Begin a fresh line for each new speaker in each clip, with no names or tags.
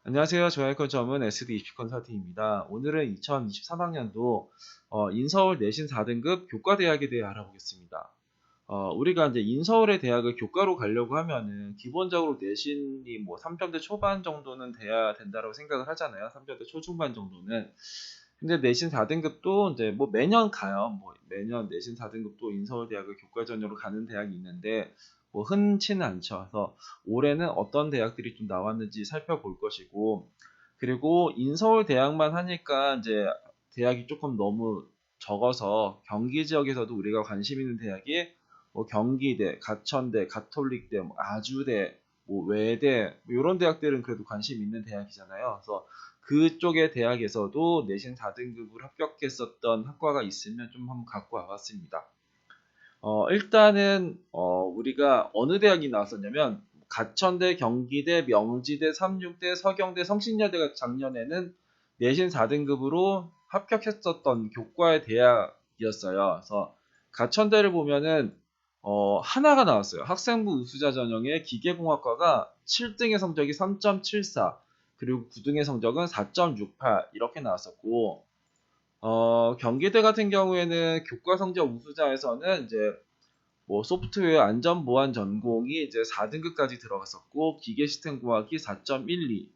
안녕하세요. 저의 점은 SD 입시 컨설팅입니다. 오늘은 2023학년도 인서울 내신 4등급 교과대학에 대해 알아보겠습니다. 우리가 이제 인서울의 대학을 교과로 가려고 하면은 기본적으로 내신이 뭐 3점대 초반 정도는 돼야 된다고 생각을 하잖아요. 3점대 초중반 정도는. 근데 내신 4등급도 이제 뭐 매년 가요. 뭐 매년 내신 4등급도 인서울 대학을 교과 전형으로 가는 대학이 있는데 뭐 흔치는 않죠. 그래서 올해는 어떤 대학들이 좀 나왔는지 살펴볼 것이고, 그리고 인서울 대학만 하니까 이제 대학이 조금 너무 적어서 경기 지역에서도 우리가 관심 있는 대학이 뭐 경기대, 가천대, 가톨릭대, 뭐 아주대, 뭐 외대 뭐 이런 대학들은 그래도 관심 있는 대학이잖아요. 그래서 그쪽의 대학에서도 내신 4등급을 합격했었던 학과가 있으면 좀 한번 갖고 와봤습니다. 일단은 우리가 어느 대학이 나왔었냐면 가천대, 경기대, 명지대, 삼육대, 서경대, 성신여대가 작년에는 내신 4등급으로 합격했었던 교과의 대학이었어요. 그래서 가천대를 보면은 하나가 나왔어요. 학생부 우수자 전형의 기계공학과가 7등의 성적이 3.74, 그리고 9등의 성적은 4.68 이렇게 나왔었고, 경기대 같은 경우에는 교과 성적 우수자에서는 이제 뭐 소프트웨어 안전보안 전공이 이제 4등급까지 들어갔었고, 기계시스템공학이 4.12,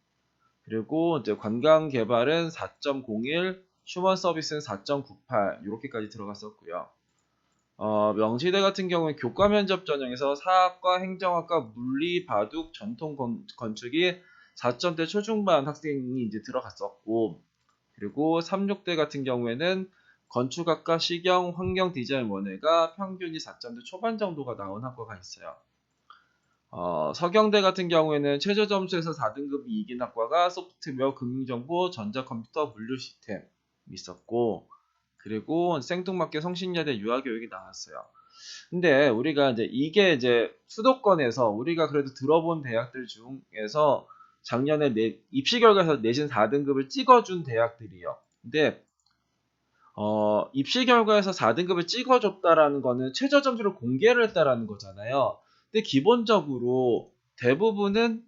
그리고 이제 관광개발은 4.01, 휴먼 서비스는 4.98 이렇게까지 들어갔었고요. 명시대 같은 경우에 교과 면접 전형에서 사학과, 행정학과, 물리, 바둑, 전통 건축이 4점대 초중반 학생이 이제 들어갔었고, 그리고 36대 같은 경우에는 건축학과, 시경, 환경 디자인 원회가 평균이 4점대 초반 정도가 나온 학과가 있어요. 서경대 같은 경우에는 최저 점수에서 4등급이 이긴 학과가 소프트웨어, 금융정보, 전자컴퓨터, 물류시스템 있었고, 그리고 생뚱맞게 성신여대 유아교육이 나왔어요. 근데 우리가 이게 이제 수도권에서 우리가 그래도 들어본 대학들 중에서 작년에 입시 결과에서 내신 4등급을 찍어준 대학들이요. 근데 입시 결과에서 4등급을 찍어줬다라는 거는 최저 점수를 공개를 했다라는 거잖아요. 근데 기본적으로 대부분은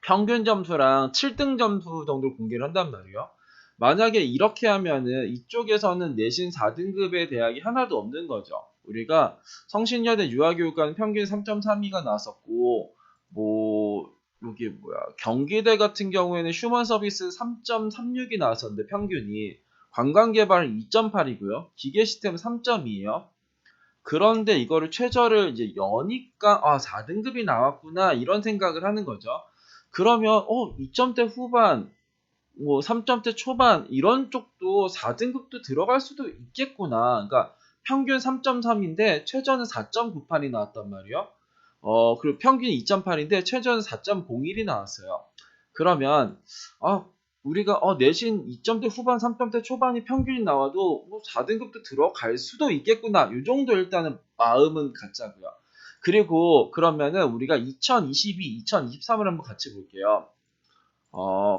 평균 점수랑 7등 점수 정도 공개를 한단 말이에요. 만약에 이렇게 하면은 이쪽에서는 내신 4등급의 대학이 하나도 없는 거죠. 우리가 성신여대 유아교육과는 평균 3.32가 나왔었고, 뭐 여기 경기대 같은 경우에는 휴먼 서비스 3.36이 나왔었는데 평균이, 관광개발은 2.8이고요. 기계시스템은 3.2예요. 그런데 이거를 최저를 이제 여니까 4등급이 나왔구나 이런 생각을 하는 거죠. 그러면 2점대 후반, 뭐 3점대 초반 이런 쪽도 4등급도 들어갈 수도 있겠구나. 그러니까 평균 3.3인데 최저는 4.98이 나왔단 말이에요. 그리고 평균이 2.8인데 최저는 4.01이 나왔어요. 그러면 우리가 내신 2점대 후반, 3점대 초반이 평균이 나와도 뭐 4등급도 들어갈 수도 있겠구나. 이 정도 일단은 마음은 갖자고요. 그리고 그러면은 우리가 2022, 2023을 한번 같이 볼게요.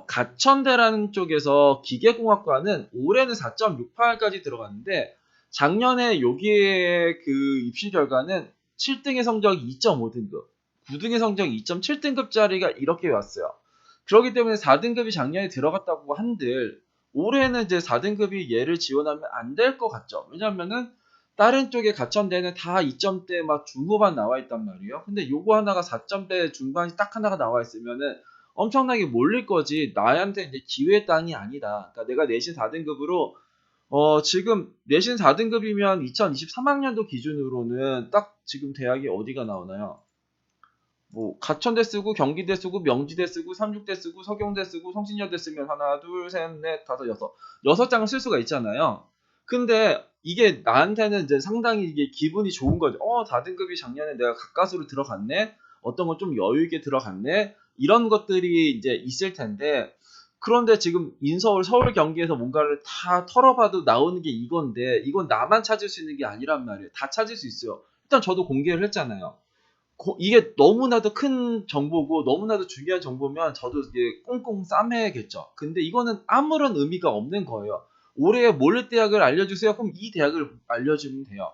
가천대라는 쪽에서 기계공학과는 올해는 4.68까지 들어갔는데, 작년에 여기에 그 입시 결과는 7등의 성적이 2.5등급, 9등의 성적이 2.7등급짜리가 이렇게 왔어요. 그렇기 때문에 4등급이 작년에 들어갔다고 한들 올해는 이제 4등급이 얘를 지원하면 안 될 것 같죠. 왜냐면은 다른 쪽에 가천대는 다 2점대 막 중후반 나와 있단 말이에요. 근데 요거 하나가 4점대 중반이 딱 하나가 나와 있으면은 엄청나게 몰릴 거지. 나한테 이제 기회의 땅이 아니다. 그러니까 내가 내신 4등급으로 지금 내신 4등급이면 2023학년도 기준으로는 딱 지금 대학이 어디가 나오나요? 뭐 가천대 쓰고 경기대 쓰고 명지대 쓰고 삼육대 쓰고 서경대 쓰고 성신여대 쓰면 하나 둘셋넷 다섯 여섯 장을 쓸 수가 있잖아요. 근데 이게 나한테는 이제 상당히 이게 기분이 좋은 거죠. 4등급이 작년에 내가 가까스로 들어갔네. 어떤 건 좀 여유 있게 들어갔네. 이런 것들이 이제 있을 텐데, 그런데 지금 인서울, 서울, 경기에서 뭔가를 다 털어봐도 나오는 게 이건데, 이건 나만 찾을 수 있는 게 아니란 말이에요. 다 찾을 수 있어요. 일단 저도 공개를 했잖아요. 이게 너무나도 큰 정보고 너무나도 중요한 정보면 저도 이제 꽁꽁 싸매겠죠. 근데 이거는 아무런 의미가 없는 거예요. 올해 몰래 대학을 알려주세요. 그럼 이 대학을 알려주면 돼요.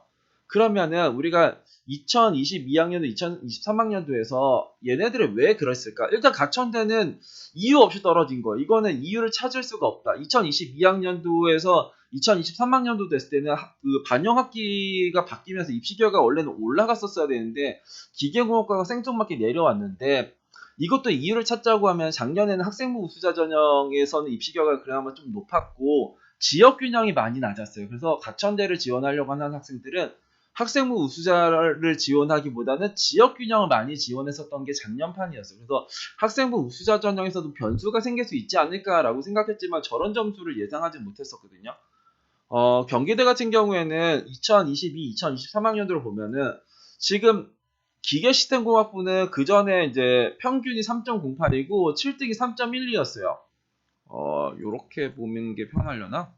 그러면은 우리가 2022학년도, 2023학년도에서 얘네들이 왜 그랬을까? 일단 가천대는 이유 없이 떨어진 거예요. 이거는 이유를 찾을 수가 없다. 2022학년도에서 2023학년도 됐을 때는 그 반영학기가 바뀌면서 입시 결과가 원래는 올라갔었어야 되는데 기계공학과가 생뚱맞게 내려왔는데, 이것도 이유를 찾자고 하면 작년에는 학생부 우수자 전형에서는 입시 결과가 그나마 좀 높았고 지역 균형이 많이 낮았어요. 그래서 가천대를 지원하려고 하는 학생들은 학생부 우수자를 지원하기보다는 지역 균형을 많이 지원했었던 게 작년판이었어요. 그래서 학생부 우수자 전형에서도 변수가 생길 수 있지 않을까라고 생각했지만 저런 점수를 예상하지 못했었거든요. 경기대 같은 경우에는 2022, 2023학년도를 보면은 지금 기계시스템공학부는 그 전에 이제 평균이 3.08이고 7등이 3.12였어요. 요렇게 보는 게 편하려나?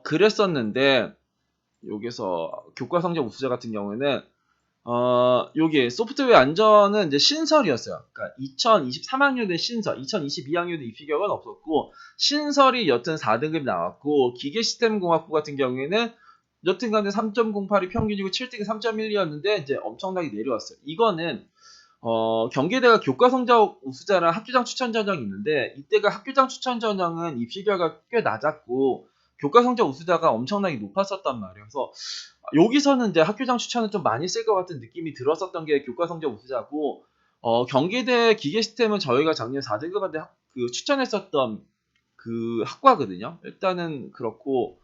그랬었는데 여기서 교과 성적 우수자 같은 경우에는 여기 소프트웨어 안전은 이제 신설이었어요. 그러니까 2023학년도에 신설, 2022학년도 입시 결과는 없었고 신설이 여튼 4등급이 나왔고 기계시스템공학부 같은 경우에는 여튼간에 3.08이 평균이고 7등이 3.12였는데 이제 엄청나게 내려왔어요. 이거는 경기대가 교과 성적 우수자랑 학교장 추천 전형이 있는데 이때가 학교장 추천 전형은 입시 결과 꽤 낮았고 교과 성적 우수자가 엄청나게 높았었단 말이에요. 그래서 여기서는 이제 학교장 추천을 좀 많이 쓸 것 같은 느낌이 들었었던 게 교과 성적 우수자고, 경기대 기계시스템은 저희가 작년 4등급한테 그 추천했었던 그 학과거든요. 일단은 그렇고,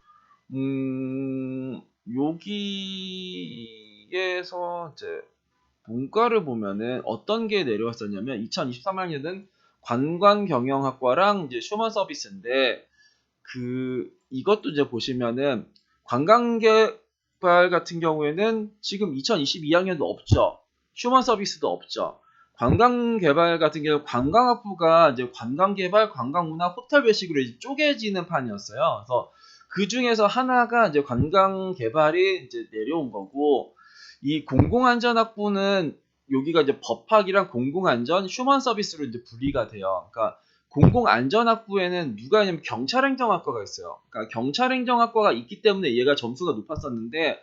여기에서 이제 문과를 보면은 어떤 게 내려왔었냐면 2023학년은 관광경영학과랑 이제 휴먼 서비스인데 이것도 이제 보시면은 관광개발 같은 경우에는 지금 2022학년도 없죠. 휴먼 서비스도 없죠. 관광개발 같은 경우 관광학부가 이제 관광개발, 관광문화, 호텔 배식으로 이제 쪼개지는 판이었어요. 그래서 그 중에서 하나가 이제 관광개발이 이제 내려온 거고, 이 공공안전학부는 여기가 이제 법학이랑 공공안전, 휴먼 서비스로 이제 분리가 돼요. 그러니까 공공안전학부에는 누가 있냐면 경찰행정학과가 있어요. 그러니까 경찰행정학과가 있기 때문에 얘가 점수가 높았었는데,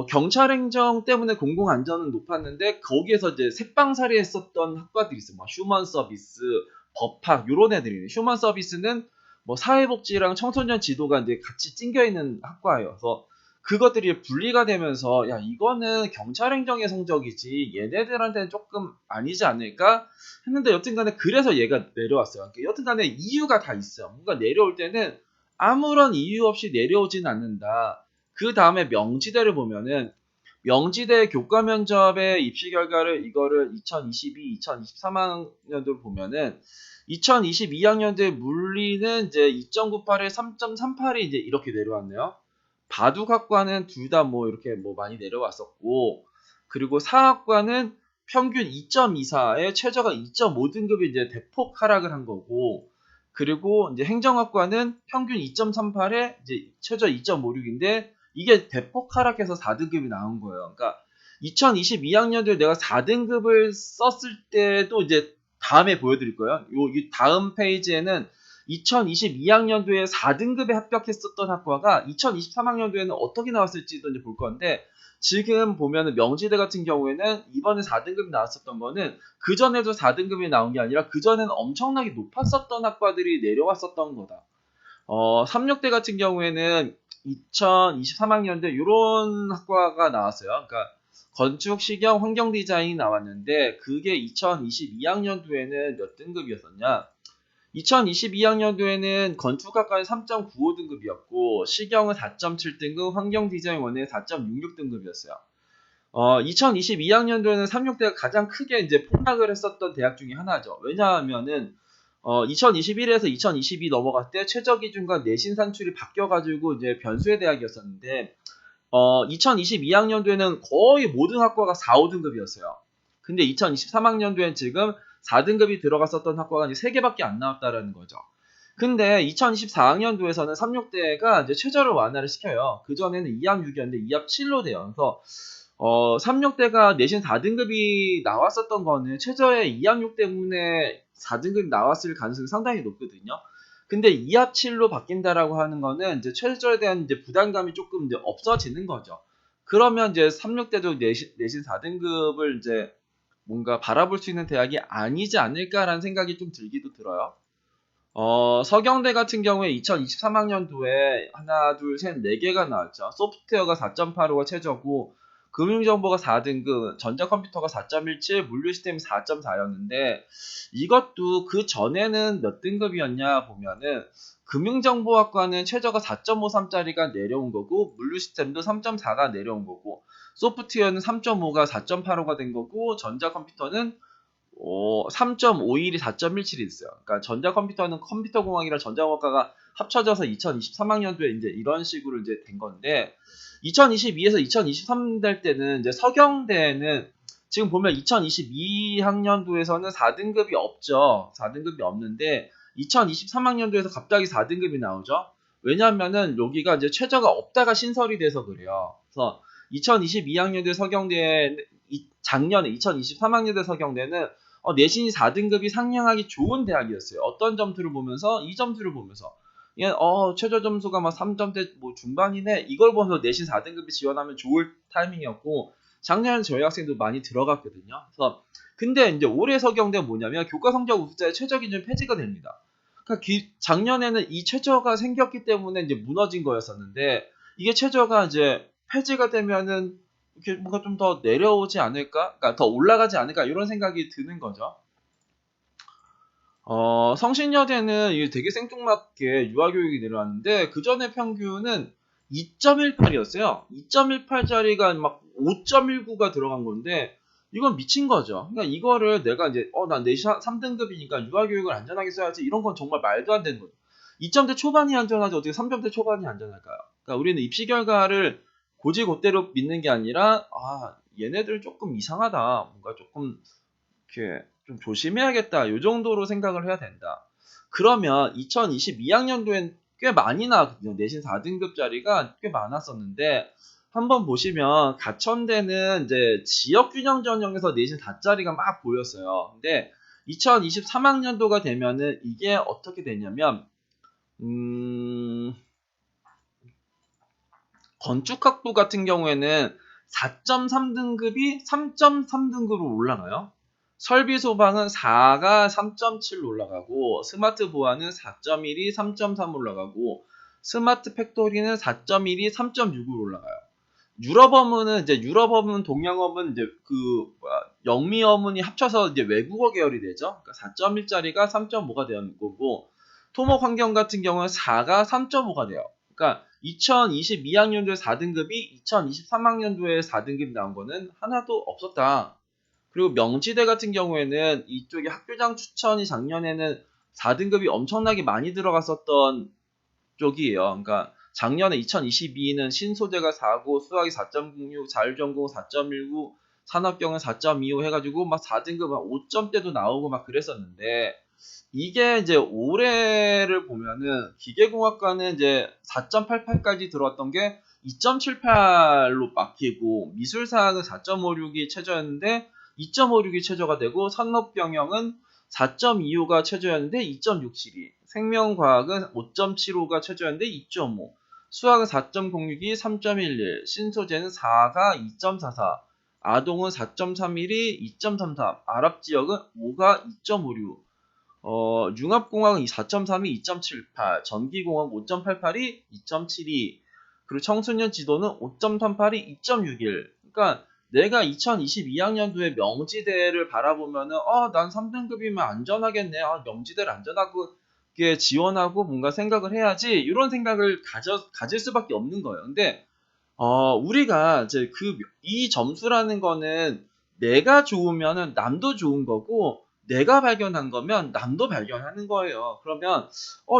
경찰행정 때문에 공공안전은 높았는데 거기에서 이제 색방살이 했었던 학과들이 있어요. 뭐 휴먼 서비스, 법학 요런 애들이에요. 휴먼 서비스는 뭐 사회복지랑 청소년 지도가 이제 같이 찡겨 있는 학과예요. 그래서 그것들이 분리가 되면서 야 이거는 경찰행정의 성적이지 얘네들한테는 조금 아니지 않을까 했는데 여튼간에 그래서 얘가 내려왔어요. 그러니까 여튼간에 이유가 다 있어요. 뭔가 내려올 때는 아무런 이유 없이 내려오진 않는다. 그 다음에 명지대를 보면은 명지대 교과 면접의 입시 결과를 이거를 2022, 2023학년도를 보면은 2022학년도에 물리는 이제 2.98에 3.38이 이제 이렇게 내려왔네요. 바둑학과는 둘 다 뭐 이렇게 뭐 많이 내려왔었고, 그리고 사학과는 평균 2.24에 최저가 2.5등급이 이제 대폭 하락을 한 거고, 그리고 이제 행정학과는 평균 2.38에 이제 최저 2.56인데 이게 대폭 하락해서 4등급이 나온 거예요. 그러니까 2022학년도에 내가 4등급을 썼을 때도 이제 다음에 보여드릴 거예요. 이 다음 페이지에는 2022학년도에 4등급에 합격했었던 학과가 2023학년도에는 어떻게 나왔을지도 이제 볼 건데, 지금 보면은 명지대 같은 경우에는 이번에 4등급이 나왔었던 거는 그전에도 4등급이 나온 게 아니라 그전에는 엄청나게 높았었던 학과들이 내려왔었던 거다. 삼육대 같은 경우에는 2023학년도에 이런 학과가 나왔어요. 그러니까 건축, 식영, 환경 디자인이 나왔는데 그게 2022학년도에는 몇 등급이었었냐? 2022학년도에는 건축학과는 3.95등급이었고 식영은 4.7등급, 환경 디자인원은 4.66등급이었어요. 2022학년도에는 삼육대가 가장 크게 이제 폭락을 했었던 대학 중에 하나죠. 왜냐하면은 2021에서 2022 넘어갈 때 최저 기준과 내신 산출이 바뀌어가지고 이제 변수의 대학이었었는데 2022학년도에는 거의 모든 학과가 4, 5등급이었어요. 근데 2023학년도엔 지금 4등급이 들어갔었던 학과가 이제 3개밖에 안 나왔다라는 거죠. 근데 2024학년도에서는 삼육대가 이제 최저를 완화를 시켜요. 그전에는 2합 6이었는데 2합 7로 돼요. 그래서 삼육대가 내신 4등급이 나왔었던 거는 최저의 2합 6 때문에 4등급이 나왔을 가능성이 상당히 높거든요. 근데 2합 7로 바뀐다라고 하는 거는 이제 최저에 대한 이제 부담감이 조금 이제 없어지는 거죠. 그러면 이제 36대도 내신 4등급을 이제 뭔가 바라볼 수 있는 대학이 아니지 않을까라는 생각이 좀 들기도 들어요. 서경대 같은 경우에 2023학년도에 하나, 둘, 셋, 4개가 나왔죠. 소프트웨어가 4.85가 최저고, 금융정보가 4등급, 전자컴퓨터가 4.17, 물류시스템이 4.4였는데, 이것도 그 전에는 몇 등급이었냐 보면은, 금융정보학과는 최저가 4.53짜리가 내려온 거고, 물류시스템도 3.4가 내려온 거고, 소프트웨어는 3.5가 4.85가 된 거고, 전자컴퓨터는 3.51이 4.17이 있어요. 그러니까 전자컴퓨터는 컴퓨터공학이랑 전자공학과가 합쳐져서 2023학년도에 이제 이런 식으로 이제 된 건데 2022에서 2023 될 때는 이제 서경대는 지금 보면 2022학년도에서는 4등급이 없죠. 4등급이 없는데 2023학년도에서 갑자기 4등급이 나오죠. 왜냐하면은 여기가 이제 최저가 없다가 신설이 돼서 그래요. 그래서 2022학년도에 서경대 작년에 2023학년도에 서경대는 내신이 4등급이 상향하기 좋은 대학이었어요. 어떤 점수를 보면서? 이 점수를 보면서. 얘, 최저 점수가 막 3점대 뭐 중반이네. 이걸 보면서 내신 4등급이 지원하면 좋을 타이밍이었고, 작년에 저희 학생도 많이 들어갔거든요. 그래서, 근데 이제 올해 서경대 뭐냐면, 교과 성적 우수자의 최저 기준 폐지가 됩니다. 그러니까 작년에는 이 최저가 생겼기 때문에 이제 무너진 거였었는데, 이게 최저가 이제 폐지가 되면은 이렇게 뭔가 좀 더 내려오지 않을까? 그러니까 더 올라가지 않을까? 이런 생각이 드는 거죠. 성신여대는 이게 되게 생뚱맞게 유아교육이 내려왔는데 그 전에 평균은 2.18이었어요. 2.18짜리가 막 5.19가 들어간 건데 이건 미친 거죠. 그러니까 이거를 내가 이제 난 내신 3등급이니까 유아교육을 안전하게 써야지 이런 건 정말 말도 안 되는 거죠. 2점대 초반이 안전하지 어떻게 3점대 초반이 안전할까요? 그러니까 우리는 입시 결과를 고지고대로 믿는 게 아니라 얘네들 조금 이상하다. 뭔가 조금 이렇게 좀 조심해야겠다. 요 정도로 생각을 해야 된다. 그러면 2022학년도엔 꽤 많이 나왔거든요. 내신 4등급짜리가 꽤 많았었는데 한번 보시면 가천대는 이제 지역균형 전형에서 내신 4짜리가 막 보였어요. 근데 2023학년도가 되면은 이게 어떻게 되냐면 건축학부 같은 경우에는 4.3등급이 3.3등급으로 올라가요. 설비 소방은 4가 3.7 올라가고 스마트 보안은 4.1이 3.3 올라가고 스마트 팩토리는 4.1이 3.6으로 올라가요. 유럽어문은 이제 유럽어문, 동양어문 이제 영미어문이 합쳐서 이제 외국어 계열이 되죠. 그러니까 4.1짜리가 3.5가 되는 거고 토목 환경 같은 경우는 4가 3.5가 돼요. 그러니까 2022학년도에 4등급이 2023학년도에 4등급이 나온 거는 하나도 없었다. 그리고 명지대 같은 경우에는 이쪽에 학교장 추천이 작년에는 4등급이 엄청나게 많이 들어갔었던 쪽이에요. 그러니까 작년에 2022는 신소재가 4고 수학이 4.06, 자율전공 4.19, 산업경은 4.25 해가지고 막 4등급 막 5점대도 나오고 막 그랬었는데 이게 이제 올해를 보면은 기계공학과는 이제 4.88까지 들어왔던 게 2.78로 바뀌고 미술사학은 4.56이 최저였는데 2.56이 최저가 되고 산업경영은 4.25가 최저였는데 2.67이 생명과학은 5.75가 최저였는데 2.5 수학은 4.06이 3.11 신소재는 4가 2.44 아동은 4.31이 2.33 아랍지역은 5가 2.56 융합공학은 4.3이 2.78, 전기공학 5.88이 2.72, 그리고 청소년 지도는 5.38이 2.61. 그러니까 내가 2022학년도에 명지대를 바라보면은 난 3등급이면 안전하겠네. 명지대를 안전하게 지원하고 뭔가 생각을 해야지. 이런 생각을 가질 수밖에 없는 거예요. 근데 우리가 이제 이 점수라는 거는 내가 좋으면은 남도 좋은 거고 내가 발견한 거면 남도 발견하는 거예요. 그러면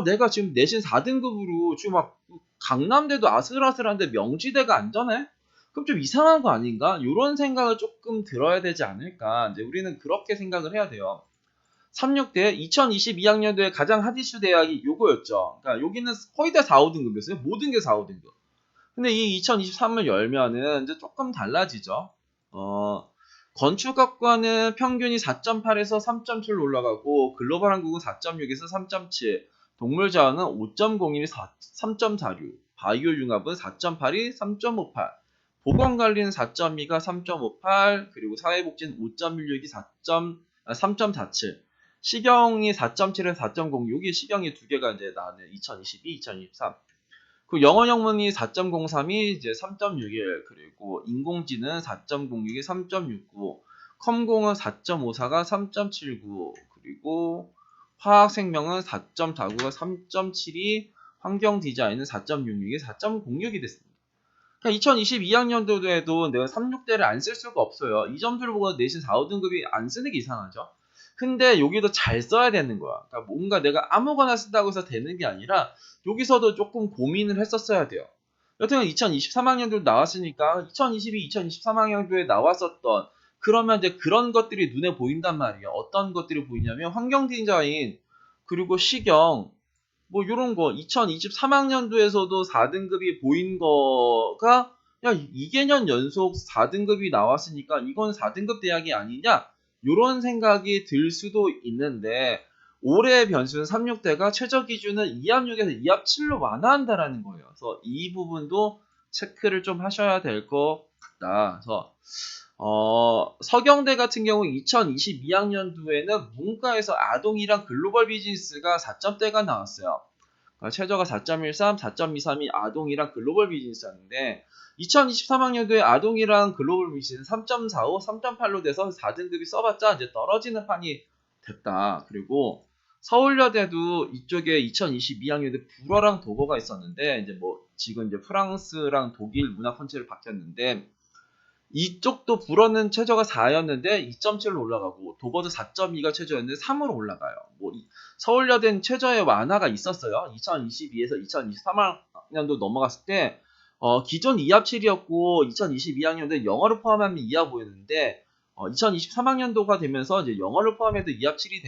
내가 지금 내신 4등급으로 지금 막 강남대도 아슬아슬한데 명지대가 안전해? 그럼 좀 이상한 거 아닌가? 이런 생각을 조금 들어야 되지 않을까? 이제 우리는 그렇게 생각을 해야 돼요. 36대 2022학년도에 가장 핫이슈 대학이 요거였죠. 그러니까 여기는 거의 다 4, 5등급이었어요. 모든 게 4, 5등급. 근데 이 2023을 열면은 이제 조금 달라지죠. 건축학과는 평균이 4.8에서 3.7로 올라가고 글로벌 한국은 4.6에서 3.7, 동물자원은 5.01이 3.46, 바이오 융합은 4.82, 3.58, 보건관리는 4.2가 3.58, 그리고 사회복지는 5.16이 3.47, 식영이 4.7에서 4.06이 식영이 두 개가 이제 나왔네요. 2022, 2023. 그 영어 영문이 4.03이 이제 3.61, 그리고 인공지능 4.06이 3.69, 컴공은 4.54가 3.79, 그리고 화학생명은 4.49가 3.72, 환경디자인은 4.66이 4.06이 됐습니다. 그러니까 2022학년도에도 내가 36대를 안 쓸 수가 없어요. 이 점수를 보고 내신 4, 5등급이 안 쓰는 게 이상하죠. 근데 여기도 잘 써야 되는 거야. 그러니까 뭔가 내가 아무거나 쓴다고 해서 되는 게 아니라 여기서도 조금 고민을 했었어야 돼요. 여튼 2023학년도 나왔으니까 2022, 2023학년도에 나왔었던 그러면 이제 그런 것들이 눈에 보인단 말이에요. 어떤 것들이 보이냐면 환경 디자인, 그리고 식영, 뭐 요런 거 2023학년도에서도 4등급이 보인 거가 야 2개년 연속 4등급이 나왔으니까 이건 4등급 대학이 아니냐 요런 생각이 들 수도 있는데 올해의 변수는 36대가 최저 기준은 2합 6에서 2합 7로 완화한다라는 거예요. 그래서 이 부분도 체크를 좀 하셔야 될 것 같다. 그래서 서경대 같은 경우 2022학년도에는 문과에서 아동이랑 글로벌 비즈니스가 4점대가 나왔어요. 최저가 4.13, 4.23이 아동이랑 글로벌 비즈니스였는데 2023학년도에 아동이랑 글로벌 비즈니스는 3.45, 3.8로 돼서 4등급이 써봤자 이제 떨어지는 판이 됐다. 그리고 서울여대도 이쪽에 2022학년도에 불어랑 독어가 있었는데 이제 뭐 지금 이제 프랑스랑 독일 문화 콘체를 바뀌었는데 이쪽도 불어는 최저가 4였는데 2.7로 올라가고 독어도 4.2가 최저였는데 3으로 올라가요. 뭐 서울여대는 최저의 완화가 있었어요. 2022에서 2023학년도 넘어갔을 때 기존 2합 7이었고 2022학년도에 영어를 포함하면 2합 5였는데 2023학년도가 되면서 이제 영어를 포함해도 2합 7이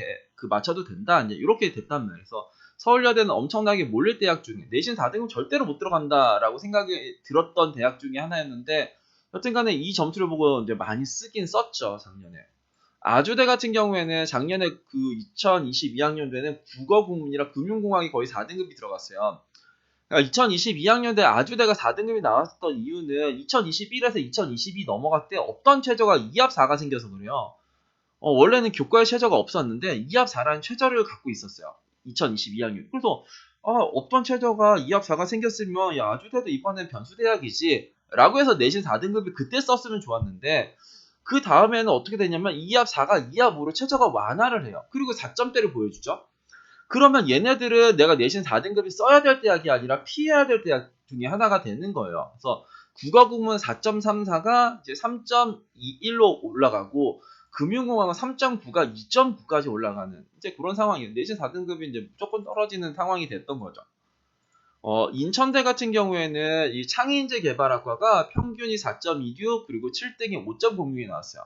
맞춰도 된다. 이제 이렇게 됐단 말이에요. 그래서 서울여대는 엄청나게 몰릴 대학 중에 내신 4등급 절대로 못 들어간다라고 생각이 들었던 대학 중에 하나였는데 여튼간에 이 점수를 보고 이제 많이 쓰긴 썼죠, 작년에. 아주대 같은 경우에는 작년에 그 2022학년도에는 국어국문이랑 금융공학이 거의 4등급이 들어갔어요. 그러니까 2022학년도에 아주대가 4등급이 나왔던 이유는 2021에서 2022 넘어갈 때 없던 최저가 2합 4가 생겨서 그래요. 원래는 교과에 최저가 없었는데 2합 4라는 최저를 갖고 있었어요. 2022학년. 그래서 없던 최저가 2합 4가 생겼으면 야 아주대도 이번엔 변수대학이지 라고 해서 내신 4등급을 그때 썼으면 좋았는데 그 다음에는 어떻게 되냐면 2합 4가 2합 5로 최저가 완화를 해요. 그리고 4점대를 보여주죠. 그러면 얘네들은 내가 내신 4등급이 써야 될 대학이 아니라 피해야 될 대학 중에 하나가 되는 거예요. 그래서 국어국문 4.34가 이제 3.21로 올라가고 금융공학은 3.9가 2.9까지 올라가는 이제 그런 상황이에요. 내신 4등급이 이제 무조건 떨어지는 상황이 됐던 거죠. 인천대 같은 경우에는 이 창의인재 개발학과가 평균이 4.26 그리고 7등이 5.06이 나왔어요.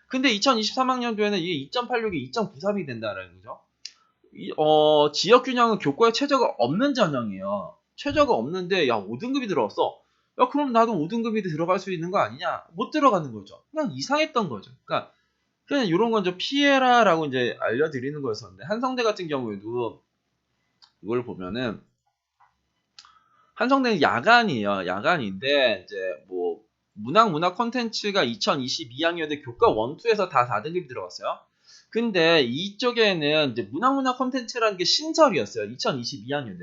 근데 2023학년도에는 이게 2.86이 2.93이 된다는 거죠. 지역균형은 교과에 최저가 없는 전형이에요. 최저가 없는데 야 5등급이 들어왔어. 야 그럼 나도 5등급이 들어갈 수 있는 거 아니냐? 못 들어가는 거죠. 그냥 이상했던 거죠. 그러니까 그냥 이런 건 좀 피해라라고 이제 알려드리는 거였었는데 한성대 같은 경우에도 이걸 보면은 한성대는 야간이에요. 야간인데 이제 뭐 문학 콘텐츠가 2022학년에 교과 1, 2에서 다 4등급이 들어갔어요. 근데 이쪽에는 이제 문학 콘텐츠라는 게 신설이었어요. 2022학년에.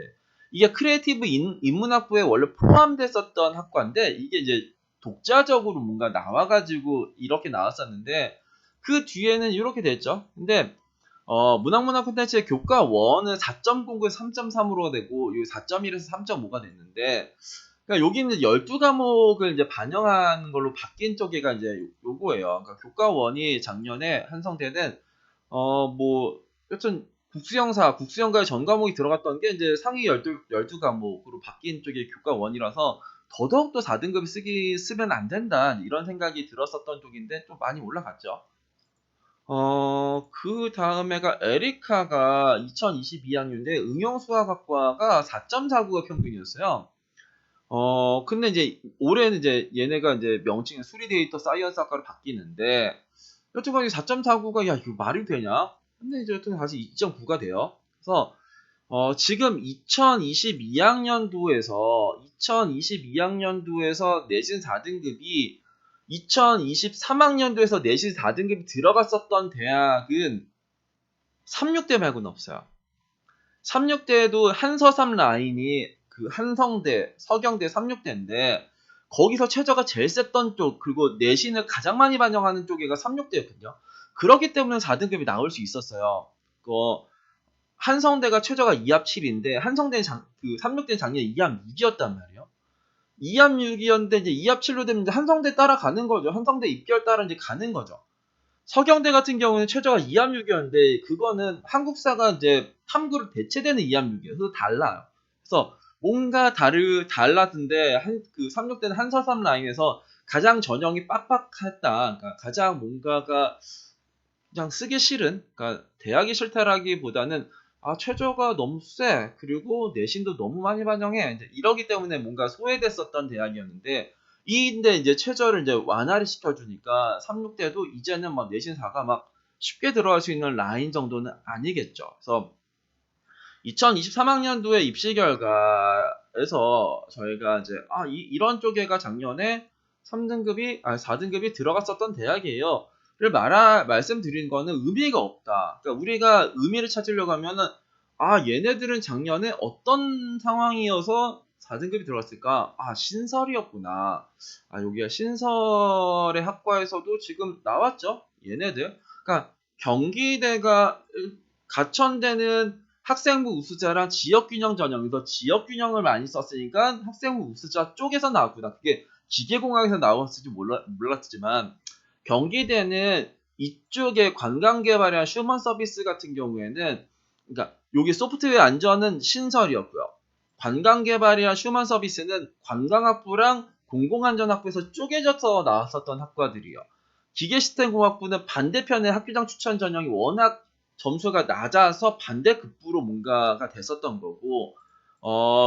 이게 크리에이티브 인문학부에 원래 포함됐었던 학과인데 이게 이제 독자적으로 뭔가 나와가지고 이렇게 나왔었는데 그 뒤에는 이렇게 됐죠. 근데 문학 콘텐츠의 교과 1은 4.09에서 3.3으로 되고, 요 4.1에서 3.5가 됐는데, 그러니까 여기는 12과목을 이제 반영하는 걸로 바뀐 쪽에가 이제 요거예요. 그러니까 교과 1이 작년에 한성대는, 여튼 국수형과의 전 과목이 들어갔던 게 이제 상위 12과목으로 바뀐 쪽이 교과 1이라서 더더욱더 4등급이 쓰면 안 된다. 이런 생각이 들었었던 쪽인데 좀 많이 올라갔죠. 그 다음에가 에리카가 2022학년인데 응용수학학과가 4.49가 평균이었어요. 근데 이제 올해는 이제 얘네가 이제 명칭이 수리데이터 사이언스 학과로 바뀌는데 여튼간에 4.49가 야 이거 말이 되냐? 근데 이제 여튼 다시 2.9가 돼요. 그래서 지금 2022학년도에서 내신 4등급이 2023학년도에서 내신 4등급이 들어갔었던 대학은 36대 말고는 없어요. 36대에도 한서삼 라인이 그 한성대, 서경대 36대인데 거기서 최저가 제일 셌던 쪽, 그리고 내신을 가장 많이 반영하는 쪽에가 36대였거든요. 그렇기 때문에 4등급이 나올 수 있었어요. 한성대가 최저가 2합 7인데 한성대는 36대는 작년에 2합 6이었단 말이에요. 2합 6이었는데 이제 2합 7로 되면 이제 한성대 따라가는 거죠. 한성대 입결 따라 이제 가는 거죠. 서경대 같은 경우는 최저가 2합 6이었는데 그거는 한국사가 이제 탐구로 대체되는 2합 6이에요. 그래서 달라요. 그래서 뭔가 달랐는데 그 36대는 한서삼 라인에서 가장 전형이 빡빡했다. 그러니까 가장 뭔가가 그냥 쓰기 싫은, 그러니까 대학이 싫다라기보다는 최저가 너무 세, 그리고 내신도 너무 많이 반영해, 이제 이러기 때문에 뭔가 소외됐었던 대학이었는데 이인데 이제 최저를 이제 완화를 시켜주니까 36대도 이제는 막 내신 4가 막 쉽게 들어갈 수 있는 라인 정도는 아니겠죠. 그래서 2023학년도에 입시 결과에서 저희가 이제 이런 쪽에가 작년에 4등급이 들어갔었던 대학이에요. 를 말씀드린 거는 의미가 없다. 그러니까 우리가 의미를 찾으려고 하면은 얘네들은 작년에 어떤 상황이어서 4등급이 들어갔을까? 신설이었구나. 여기가 신설의 학과에서도 지금 나왔죠. 얘네들. 그러니까 경기대가 가천대는 학생부 우수자랑 지역균형 전형에서 지역균형을 많이 썼으니까 학생부 우수자 쪽에서 나왔구나. 그게 기계공학에서 나왔을지 몰랐지만 경기대는 이쪽에 관광개발이나 휴먼 서비스 같은 경우에는, 그러니까 여기 소프트웨어 안전은 신설이었고요. 관광개발이나 휴먼 서비스는 관광학부랑 공공안전학부에서 쪼개져서 나왔었던 학과들이요. 기계시스템공학부는 반대편에 학교장 추천 전형이 워낙 점수가 낮아서 반대급부로 뭔가가 됐었던 거고,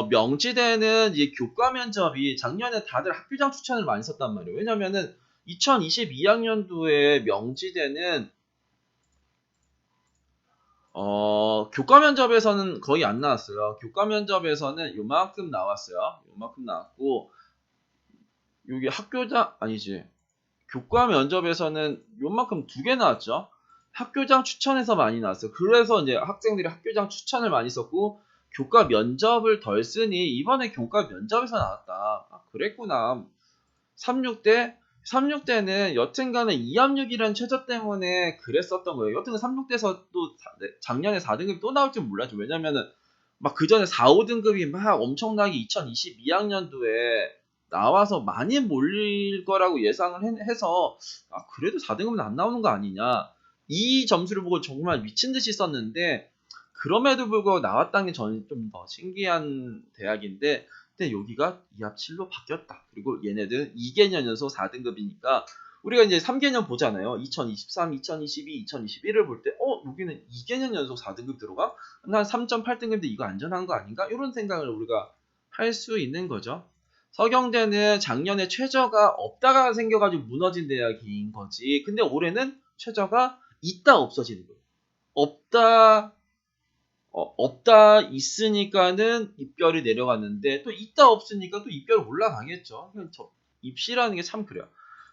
명지대는 이 교과 면접이 작년에 다들 학교장 추천을 많이 썼단 말이에요. 왜냐면은 2022학년도에 명지대는 교과 면접에서는 거의 안 나왔어요. 교과 면접에서는 요만큼 나왔어요. 요만큼 나왔고, 여기 학교장 아니지. 교과 면접에서는 요만큼 2개 나왔죠. 학교장 추천에서 많이 나왔어요. 그래서 이제 학생들이 학교장 추천을 많이 썼고 교과 면접을 덜 쓰니 이번에 교과 면접에서 나왔다. 그랬구나. 36대는 여튼간에 2합6이라는 최저 때문에 그랬었던 거예요. 여튼간 36대에서 또 작년에 4등급이 또 나올 줄 몰랐죠. 왜냐면은 막 그 전에 4, 5등급이 막 엄청나게 2022학년도에 나와서 많이 몰릴 거라고 예상을 해서 그래도 4등급은 안 나오는 거 아니냐. 이 점수를 보고 정말 미친 듯이 썼는데 그럼에도 불구하고 나왔다는 게 저는 좀 더 신기한 대학인데, 근데 여기가 2합 7로 바뀌었다. 그리고 얘네들은 2개년 연속 4등급이니까 우리가 이제 3개년 보잖아요. 2023, 2022, 2021을 볼 때 여기는 2개년 연속 4등급 들어가? 난 3.8등급인데 이거 안전한 거 아닌가? 이런 생각을 우리가 할 수 있는 거죠. 서경대는 작년에 최저가 없다가 생겨가지고 무너진 대학인 거지. 근데 올해는 최저가 있다 없어지는 거예요. 없다 있으니까는 입결이 내려갔는데 또 있다 없으니까 또 입결 올라가겠죠. 입시라는 게 참 그래요.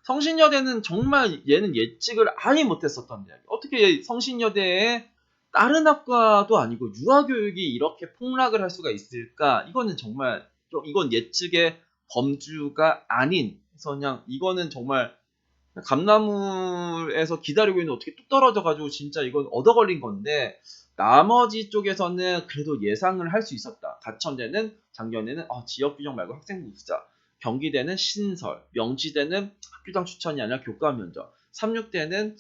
성신여대는 정말 얘는 예측을 아예 못했었던 대학이에요. 어떻게 성신여대에 다른 학과도 아니고 유아교육이 이렇게 폭락을 할 수가 있을까? 이거는 정말 이건 예측의 범주가 아닌, 그래서 그냥 이거는 정말 감나무에서 기다리고 있는데 어떻게 뚝 떨어져가지고 진짜 이건 얻어걸린 건데, 나머지 쪽에서는 그래도 예상을 할 수 있었다. 가천대는 작년에는 지역균형 말고 학생부 우수자, 경기대는 신설, 명지대는 학교장 추천이 아니라 교과 면접, 36대는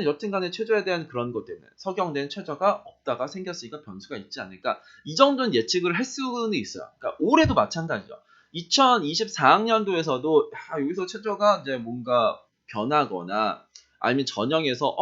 여튼간에 최저에 대한 그런 것 때문에, 서경대는 최저가 없다가 생겼으니까 변수가 있지 않을까. 이 정도는 예측을 할 수는 있어요. 그러니까 올해도 마찬가지죠. 2024학년도에서도 여기서 최저가 이제 뭔가 변하거나 아니면 전형에서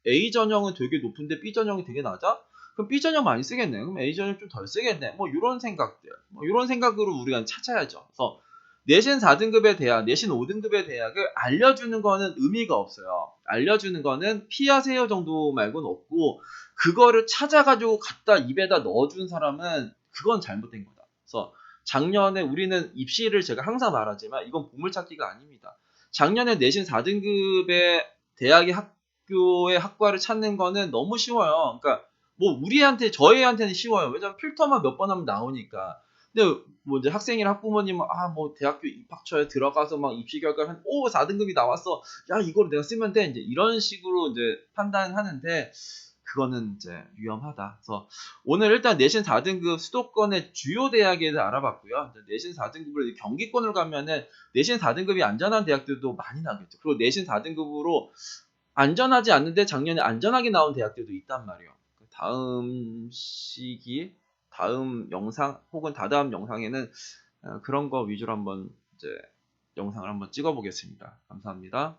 A 전형은 되게 높은데 B 전형이 되게 낮아? 그럼 B 전형 많이 쓰겠네. 그럼 A 전형 좀 덜 쓰겠네. 뭐 이런 생각들. 이런 생각으로 우리가 찾아야죠. 그래서 내신 4등급의 대학, 내신 5등급의 대학을 알려주는 거는 의미가 없어요. 알려주는 거는 피하세요 정도 말고는 없고, 그거를 찾아가지고 갖다 입에다 넣어준 사람은 그건 잘못된 거다. 그래서 작년에 우리는 입시를 제가 항상 말하지만 이건 보물찾기가 아닙니다. 작년에 내신 4등급의 대학의 학교의 학과를 찾는 거는 너무 쉬워요. 그러니까 뭐 저희한테는 쉬워요. 왜냐면 필터만 몇 번 하면 나오니까. 근데 뭐 이제 학생이나 학부모님은 뭐 대학교 입학처에 들어가서 막 입시 결과를 4등급이 나왔어. 야, 이걸 내가 쓰면 돼. 이제 이런 식으로 이제 판단하는데 그거는 이제 위험하다. 그래서 오늘 일단 내신 4등급 수도권의 주요 대학에 대해서 알아봤고요. 내신 4등급으로 경기권을 가면은 내신 4등급이 안전한 대학들도 많이 나겠죠. 그리고 내신 4등급으로 안전하지 않는데 작년에 안전하게 나온 대학들도 있단 말이에요. 다음 영상 혹은 다다음 영상에는 그런 거 위주로 한번 이제 영상을 한번 찍어 보겠습니다. 감사합니다.